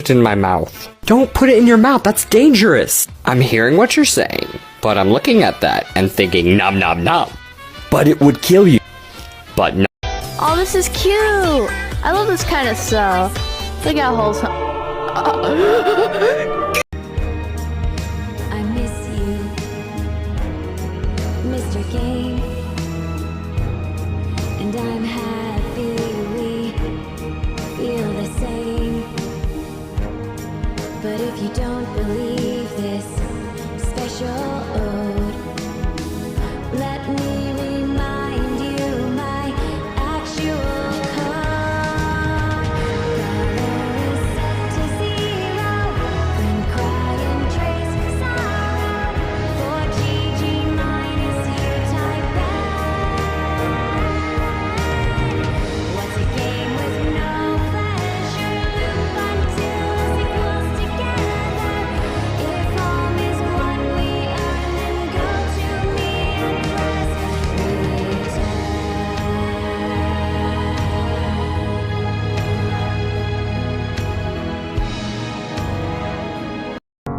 it in my mouth. Don't put it in your mouth, that's dangerous. I'm hearing what you're saying, but I'm looking at that and thinking nom nom nom. But it would kill you. But no. Oh, this is cute. I love this kind of stuff. Look at holes. I miss you, Mr. Game, and I'm happy we feel the same. But if you don't believe this special ode, let me remind you my actual code. Color is set to 0 when crying trace sorrow. For GG minus you type N. What's a game with no pleasure loop until it goes together? If home is what we earn, then go to me and press return.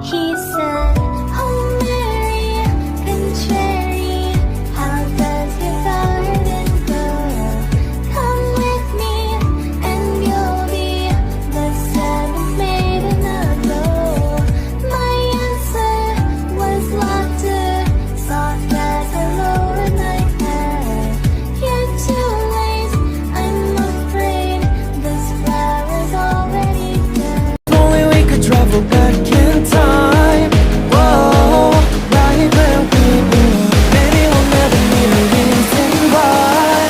He said, "Oh Mary, contrary, how does your garden grow? Come with me, and you'll be the seventh maiden aglow." My answer was laughter, soft as a lower night air. You're too late, I'm afraid this flower's already dead. Only we could travel back in time. Whoa, right where we were. Maybe we'll never need a reason why.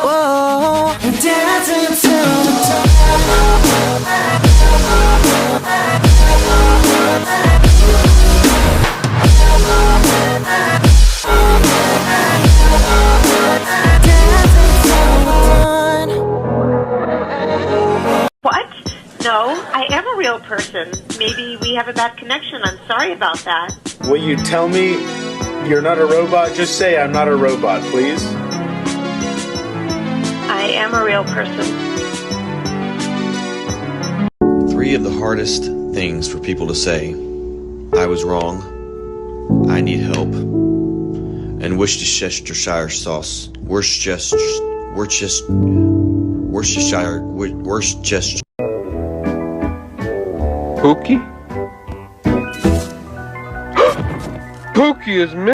Whoa, and dancing till the dawn. What? No, I am a real person. Maybe we have a bad connection. I'm sorry about that. Will you tell me you're not a robot? Just say I'm not a robot, please. I am a real person. 3 of the hardest things for people to say: I was wrong, I need help, and Worcestershire sauce. Worcestershire. Pookie? Pookie is me.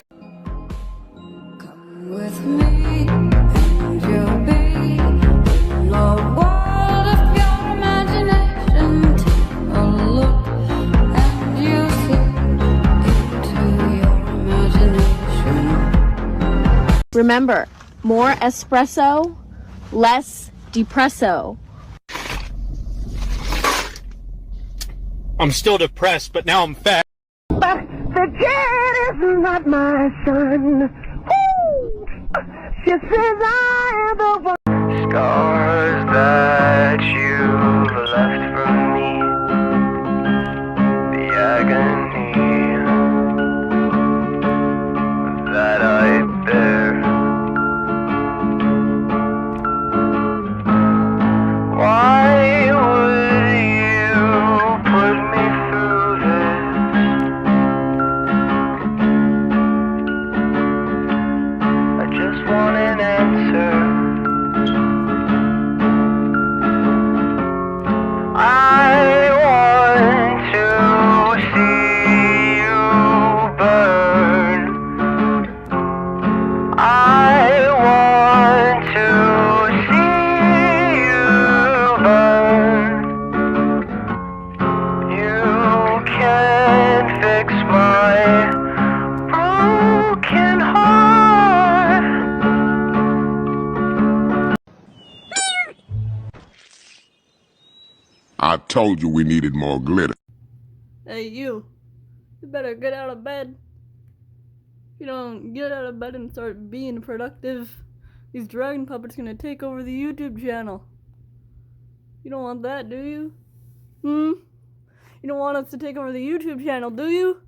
Come with me, and you'll be in a world of pure imagination. Take a look, and you'll see into your imagination. Remember, more espresso, less depresso. I'm still depressed, but now I'm fat. But the kid is not my son. Woo! She says I am the one. Scars that you left from me, the agony that I bear. Why would you put me through this? I just want an answer. I want to see you burn. I want to see you burn. You can fix my broken heart. I told you we needed more glitter. Hey, you better get out of bed. If you don't get out of bed and start being productive, these dragon puppets gonna take over the YouTube channel. You don't want that, do you? You don't want us to take over the YouTube channel, do you?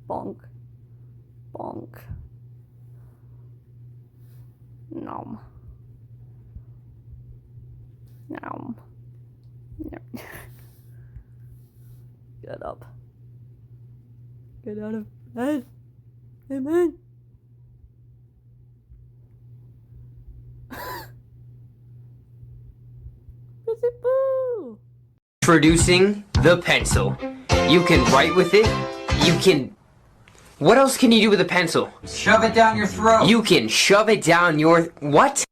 Bonk. Bonk. Nom. Nom. Get up. Get out of bed. Amen. Prissy Boo! Introducing the pencil. You can write with it. You can... What else can you do with a pencil? Shove it down your throat. You can shove it down your... What?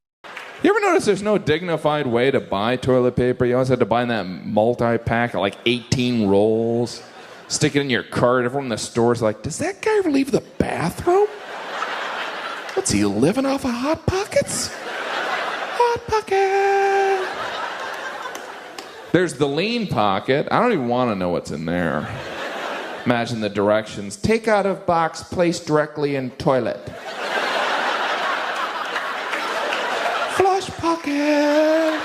You ever notice there's no dignified way to buy toilet paper? You always had to buy in that multi-pack of like 18 rolls, stick it in your cart. Everyone in the store's like, does that guy ever leave the bathroom? What's he, living off of Hot Pockets? Hot Pocket! There's the lean pocket. I don't even want to know what's in there. Imagine the directions. Take out of box, place directly in toilet. Flush pocket.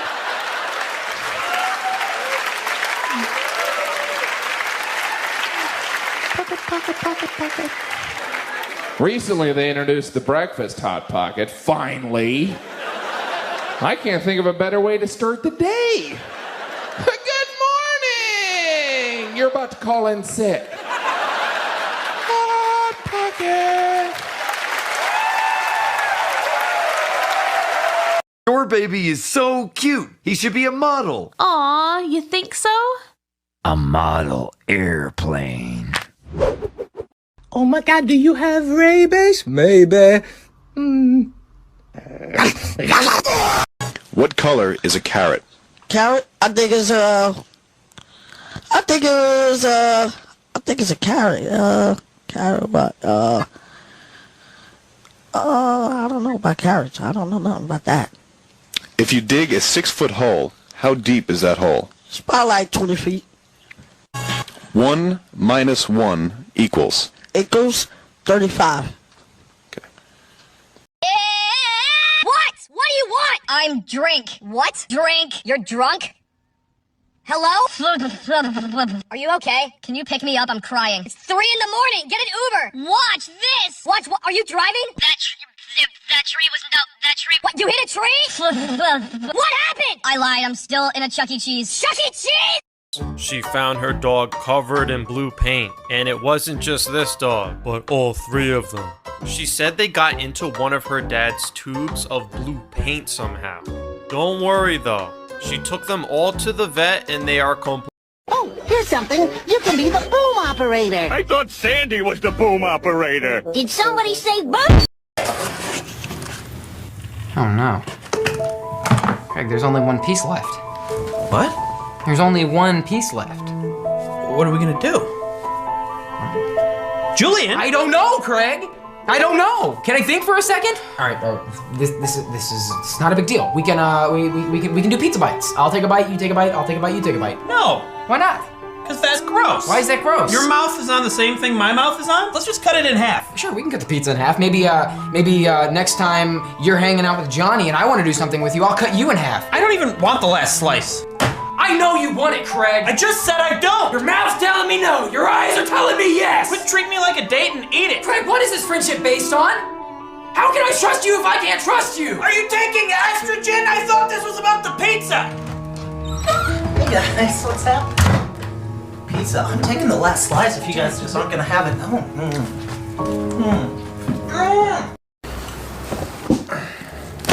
Pocket. Recently, they introduced the breakfast Hot Pocket. Finally. I can't think of a better way to start the day. Good morning! You're about to call in sick. Hot Pocket. Your baby is so cute. He should be a model. Aw, you think so? A model airplane. Oh my God, do you have rabies? Maybe. What color is a carrot? Carrot? I think it's a carrot. Carrot, but I don't know about carrots. I don't know nothing about that. If you dig a 6-foot hole, how deep is that hole? It's about like 20 feet. 1 minus 1 equals. Equals 35. What? What do you want? I'm drink. What? Drink. You're drunk? Hello? Are you okay? Can you pick me up? I'm crying. It's 3 in the morning. Get an Uber. Watch this. Watch what? Are you driving? That tree was that tree. What? You hit a tree? What happened? I lied. I'm still in a Chuck E. Cheese. Chuck E. Cheese! She found her dog covered in blue paint, and it wasn't just this dog, but all 3 of them. She said they got into one of her dad's tubes of blue paint somehow. Don't worry though, she took them all to the vet and they are complete. Oh, here's something. You can be the boom operator. I thought Sandy was the boom operator. Did somebody say boom? Oh no. Craig, there's only one piece left. What? There's only one piece left. What are we gonna do? Julian! I don't know, Craig! I don't know! Can I think for a second? Alright, this is it's not a big deal. We can we can do pizza bites. I'll take a bite, you take a bite, I'll take a bite, you take a bite. No! Why not? Because that's gross. Why is that gross? Your mouth is on the same thing my mouth is on? Let's just cut it in half. Sure, we can cut the pizza in half. Maybe next time you're hanging out with Johnny and I want to do something with you, I'll cut you in half. I don't even want the last slice. I know you want it, Craig! I just said I don't! Your mouth's telling me no! Your eyes are telling me yes! Quit treating me like a date and eat it! Craig, what is this friendship based on? How can I trust you if I can't trust you? Are you taking estrogen? I thought this was about the pizza! Hey guys, what's happening? Pizza. I'm taking the last slice if you guys just aren't gonna have it.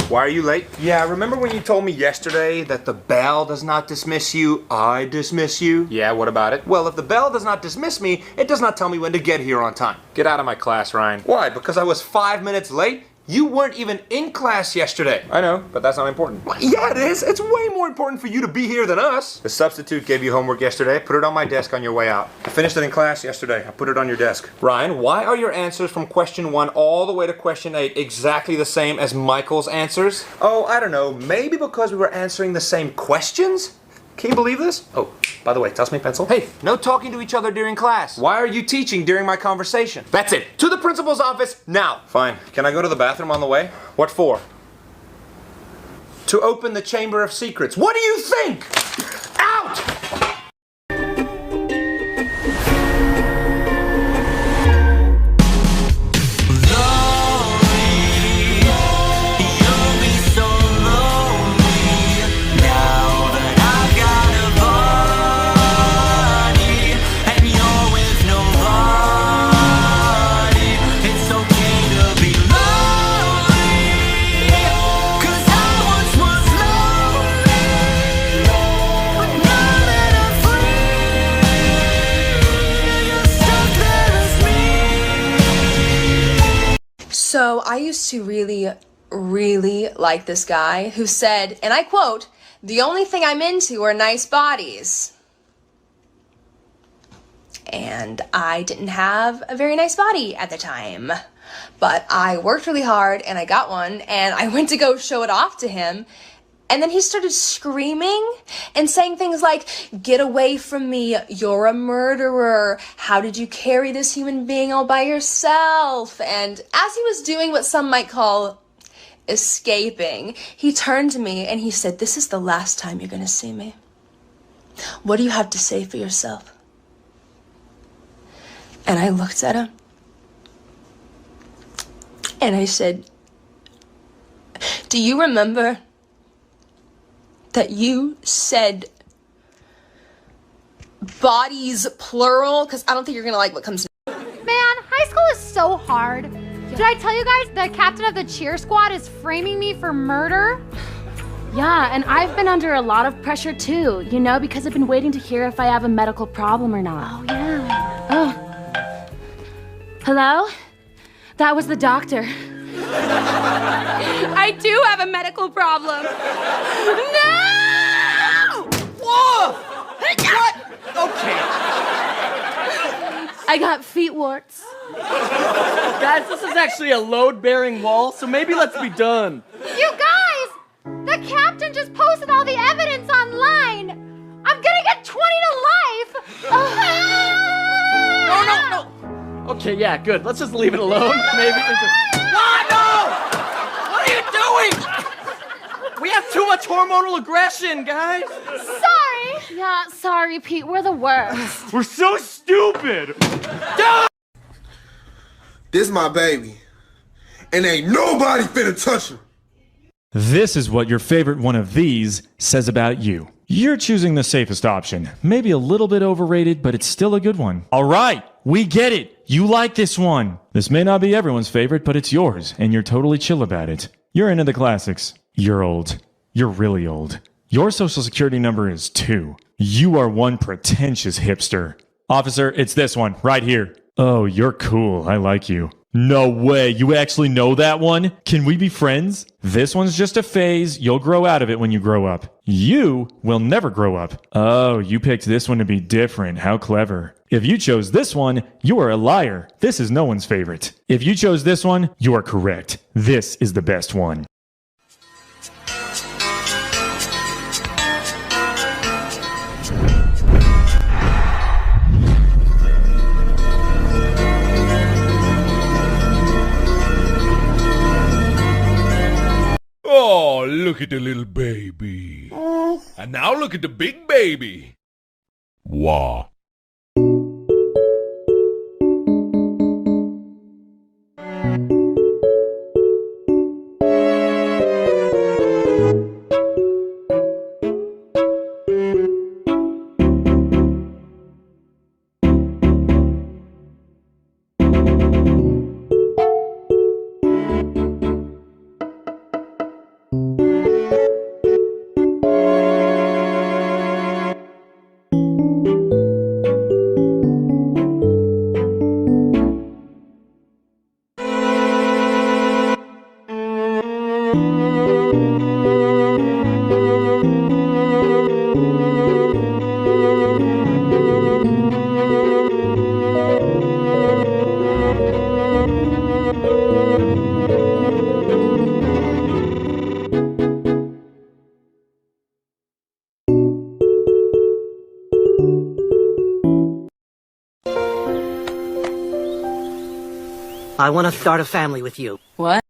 Why are you late? Yeah, remember when you told me yesterday that the bell does not dismiss you, I dismiss you? Yeah, what about it? Well, if the bell does not dismiss me, it does not tell me when to get here on time. Get out of my class, Ryan. Why? Because I was 5 minutes late? You weren't even in class yesterday. I know, but that's not important. Well, yeah, it is. It's way more important for you to be here than us. The substitute gave you homework yesterday. Put it on my desk on your way out. I finished it in class yesterday. I put it on your desk. Ryan, why are your answers from question 1 all the way to question 8 exactly the same as Michael's answers? Oh, I don't know. Maybe because we were answering the same questions? Can you believe this? Oh, by the way, toss me a pencil. Hey, no talking to each other during class. Why are you teaching during my conversation? That's it. To the principal's office now. Fine. Can I go to the bathroom on the way? What for? To open the Chamber of Secrets. What do you think? Out! Now that I've got a voice know, I used to really, really like this guy who said, and I quote, "The only thing I'm into are nice bodies." And I didn't have a very nice body at the time. But I worked really hard and I got one, and I went to go show it off to him. And then he started screaming and saying things like, "Get away from me, you're a murderer. How did you carry this human being all by yourself?" And as he was doing what some might call escaping, he turned to me and he said, "This is the last time you're gonna see me. What do you have to say for yourself?" And I looked at him and I said, "Do you remember that you said bodies plural?" Because I don't think you're gonna like what comes next. Man, high school is so hard. Did I tell you guys the captain of the cheer squad is framing me for murder? Yeah, and I've been under a lot of pressure too, you know, because I've been waiting to hear if I have a medical problem or not. Oh, yeah. Oh. Hello? That was the doctor. I do have a medical problem. No! Whoa! What? Okay. I got feet warts. Guys, this is actually a load-bearing wall, so maybe let's be done. You guys! The captain just posted all the evidence online! I'm gonna get 20 to life! No. Okay, yeah, good. Let's just leave it alone. Maybe. Ah, no! What are you doing? We have too much hormonal aggression, guys. Sorry! Yeah, sorry, Pete. We're the worst. We're so stupid. This my baby, and ain't nobody finna touch him. This is what your favorite one of these says about you. You're choosing the safest option. Maybe a little bit overrated, but it's still a good one. All right, we get it. You like this one. This may not be everyone's favorite, but it's yours, and you're totally chill about it. You're into the classics. You're old. You're really old. Your social security number is 2. You are one pretentious hipster. Officer, it's this one, right here. Oh, you're cool. I like you. No way. You actually know that one? Can we be friends? This one's just a phase. You'll grow out of it when you grow up. You will never grow up. Oh, you picked this one to be different. How clever. If you chose this one, you are a liar. This is no one's favorite. If you chose this one, you are correct. This is the best one. Oh, look at the little baby. And now look at the big baby. Wow. I want to start a family with you. What?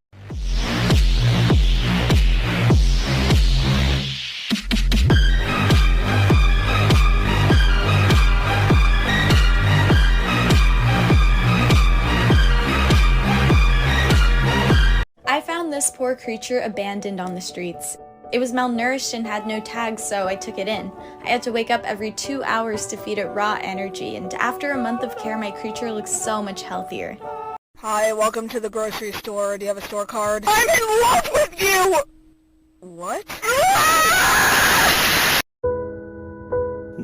I found this poor creature abandoned on the streets. It was malnourished and had no tags, so I took it in. I had to wake up every 2 hours to feed it raw energy, and after a month of care, my creature looks so much healthier. Hi, welcome to the grocery store. Do you have a store card? I'm in love with you! What?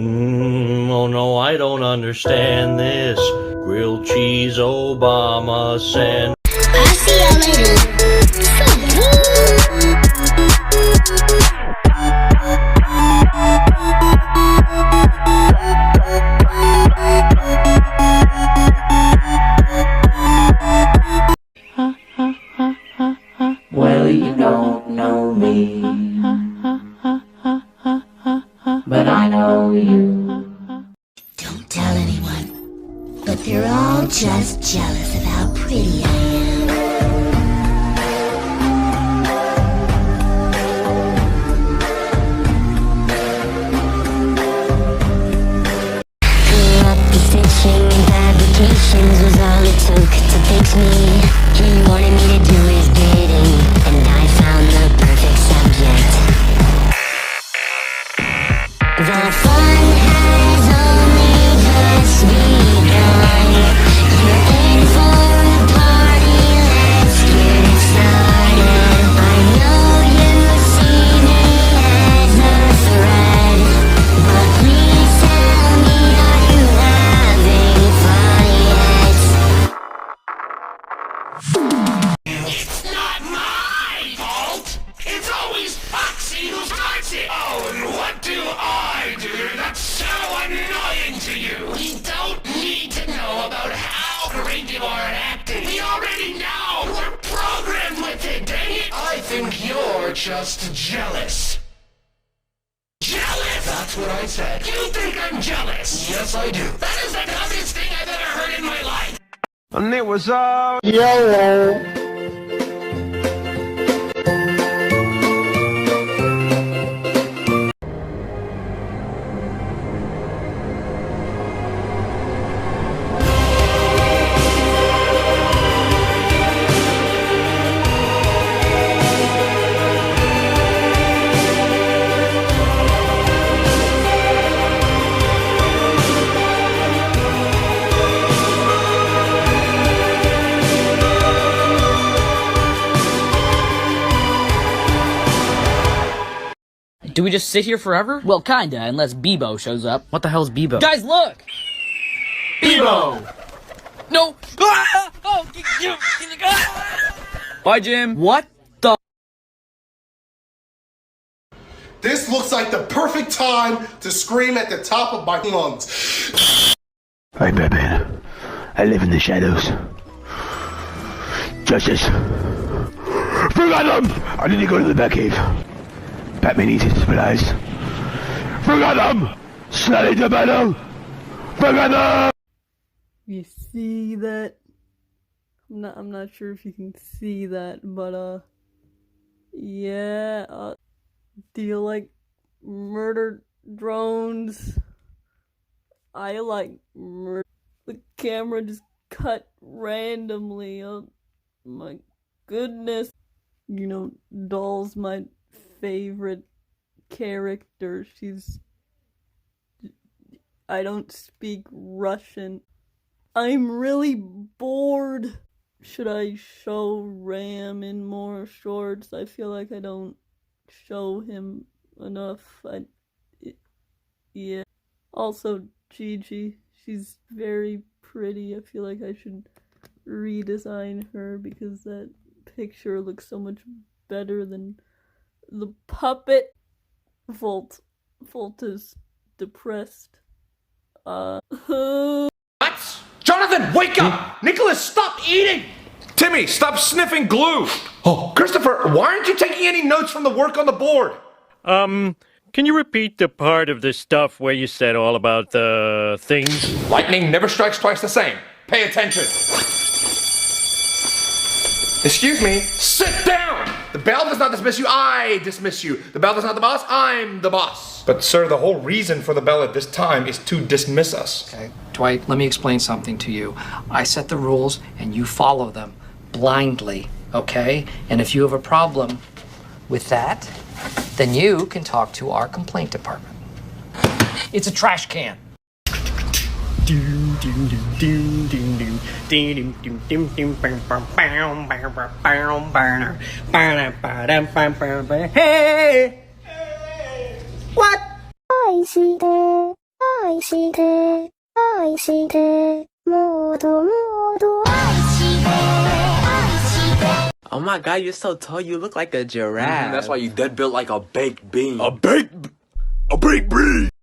Oh no, I don't understand this. Grilled cheese Obama sandwich. See y'all later. Well, you don't know me, but I know you. Don't tell anyone, but they're all just jealous of how pretty I am. Grew up the stitching and fabrications was all it took to fix me. He wanted me to do his bidding, and I found the perfect subject. The fun has only just begun. You're in for a party, let's get it started. I know you see me as a threat, but please tell me, are you having fun yet? It's not my fault. It's always Foxy who starts it. Oh, and what do I do that's so annoying to you? We don't need to know about how great you are at acting. We already know. We're programmed with it, dang it. I think you're just jealous. Jealous? That's what I said. You think I'm jealous? Yes, I do. That is the dumbest thing I've ever heard in my life. And it was all YOLO. Do we just sit here forever? Well, kinda, unless Bebo shows up. What the hell's Bebo? Guys, look! Bebo! No! Ah! Oh, Bye, Jim. What the? This looks like the perfect time to scream at the top of my lungs. Hey, Batman. I live in the shadows. Justice. Forgot them! I need to go to the Batcave. Batman needs his supplies. Forgot them! Slide the battle! Forgot them! You see that? I'm not sure if you can see that, but yeah, do you like murder drones? I like murder. The camera just cut randomly. Oh my goodness. You know, Doll's my favorite character. I don't speak Russian. I'm really bored. Should I show Ram in more shorts? I feel like I don't show him enough. Yeah. Also, Gigi. She's very pretty. I feel like I should redesign her because that picture looks so much better than the puppet. Volt is depressed. What? Jonathan, wake up! Nicholas, stop eating! Timmy, stop sniffing glue! Oh, Christopher, why aren't you taking any notes from the work on the board? Can you repeat the part of the stuff where you said all about the things? Lightning never strikes twice the same. Pay attention. Excuse me, sit down! The bell does not dismiss you, I dismiss you. The bell is not the boss, I'm the boss. But sir, the whole reason for the bell at this time is to dismiss us. Okay, Dwight, let me explain something to you. I set the rules and you follow them blindly, okay? And if you have a problem with that, then you can talk to our complaint department. It's a trash can. Hey! What? I see the modo, I see the Oh my god, you're so tall. You look like a giraffe. That's why you dead built like a baked bean. A baked bean.